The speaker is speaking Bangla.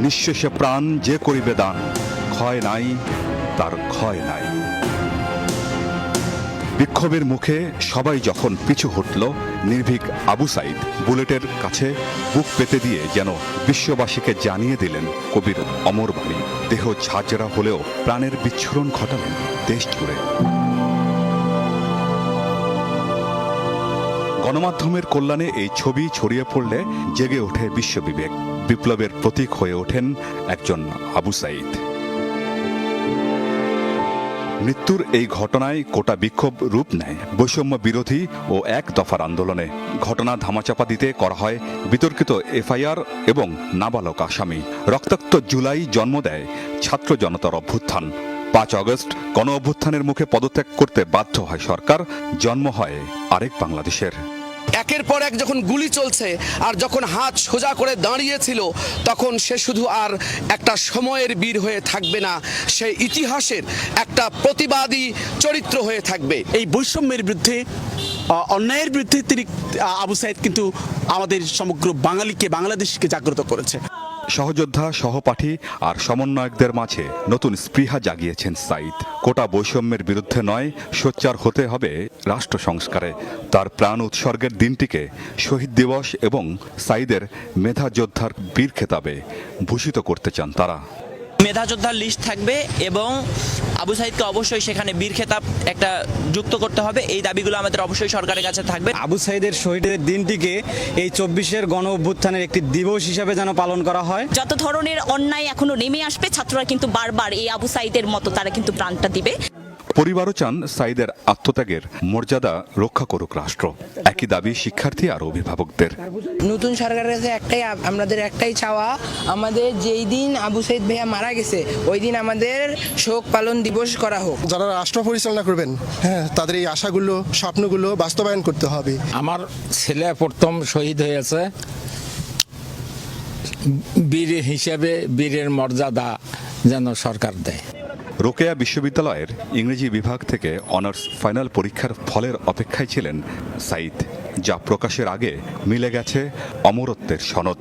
নিঃশেষে প্রাণ যে করিবে দান, ক্ষয় নাই তার ক্ষয় নাই। বিক্ষোভের মুখে সবাই যখন পিছু হটল, নির্ভীক আবু সাইদ বুলেটের কাছে বুক পেতে দিয়ে যেন বিশ্ববাসীকে জানিয়ে দিলেন কবির অমর বাণী। দেহ ঝাঁঝরা হলেও প্রাণের বিচ্ছুরণ ঘটালেন দেশ জুড়ে। গণমাধ্যমের কল্যাণে এই ছবি ছড়িয়ে পড়লে জেগে ওঠে বিশ্ববিবেক। বিপ্লবের প্রতীক হয়ে ওঠেন একজন আবু সাইদ। মৃত্যুর এই ঘটনায় কোটা বিক্ষোভ রূপ নেয় বৈষম্য বিরোধী ও এক দফার আন্দোলনে। ঘটনা ধামাচাপা দিতে করা হয় বিতর্কিত এফআইআর এবং নাবালক আসামি। রক্তাক্ত জুলাই জন্ম দেয় ছাত্র জনতার অভ্যুত্থান। ৫ আগস্ট গণ অভ্যুত্থানের মুখে পদত্যাগ করতে বাধ্য হয় সরকার। জন্ম হয় আরেক বাংলাদেশের। একের পর এক যখন গুলি চলছে আর যখন হাত সোজা করে দাঁড়িয়েছিল, তখন সে শুধু আর একটা সময়ের বীর হয়ে থাকবে না, সে ইতিহাসের একটা প্রতিবাদী চরিত্র হয়ে থাকবে। এই বৈষম্যের বিরুদ্ধে, অন্যায়ের বিরুদ্ধে তিনি আবু সাইদ কিন্তু আমাদের সমগ্র বাঙালিকে, বাংলাদেশকে জাগ্রত করেছে। সহযোদ্ধা, সহপাঠী আর সমন্বয়কদের মাঝে নতুন স্পৃহা জাগিয়েছেন সাইদ। কোটা বৈষম্যের বিরুদ্ধে নয়, সোচ্চার হতে হবে রাষ্ট্র সংস্কারে। তার প্রাণ উৎসর্গের দিনটিকে শহীদ দিবস এবং সাইদের মেধা যোদ্ধার বীর খেতাবে ভূষিত করতে চান তারা। মেধা যোদ্ধার লিস্ট থাকবে এবং আবু সাইদকে অবশ্যই সেখানে বীর খেতাব একটা যুক্ত করতে হবে। এই দাবিগুলো আমাদের অবশ্যই সরকারের কাছে থাকবে। আবু সাইদের শহীদের দিনটিকে এই ২৪-এর গণ অভ্যুত্থানের একটি দিবস হিসাবে যেন পালন করা হয়। যত ধরনের অন্যায় এখনো নেমে আসবে, ছাত্ররা কিন্তু বারবার এই আবু সাইদের মতো তারা কিন্তু প্রাণটা দিবে। পরিবারও চান সাইদের আত্মত্যাগের মর্যাদা রক্ষা করুক রাষ্ট্র। একই দাবি শিক্ষার্থী আর অভিভাবকদের। নতুন সরকারের কাছে আমাদের একটাই চাওয়া, আমাদের যেই দিন আবু সাইদ ভাইয়া মারা গেছে ওই দিন আমাদের শোক পালন দিবস করা হোক। যারা রাষ্ট্র পরিচালনা করবেন, তাদের এই আশাগুলো, স্বপ্নগুলো বাস্তবায়ন করতে হবে। আমার ছেলে প্রথম শহীদ হয়েছে, বীর হিসেবে বীরের মর্যাদা যেন সরকার দেয়। রোকেয়া বিশ্ববিদ্যালয়ের ইংরেজি বিভাগ থেকে অনার্স ফাইনাল পরীক্ষার ফলের অপেক্ষায় ছিলেন সাইদ, যা প্রকাশের আগে মিলে গেছে অমরত্বের সনদ।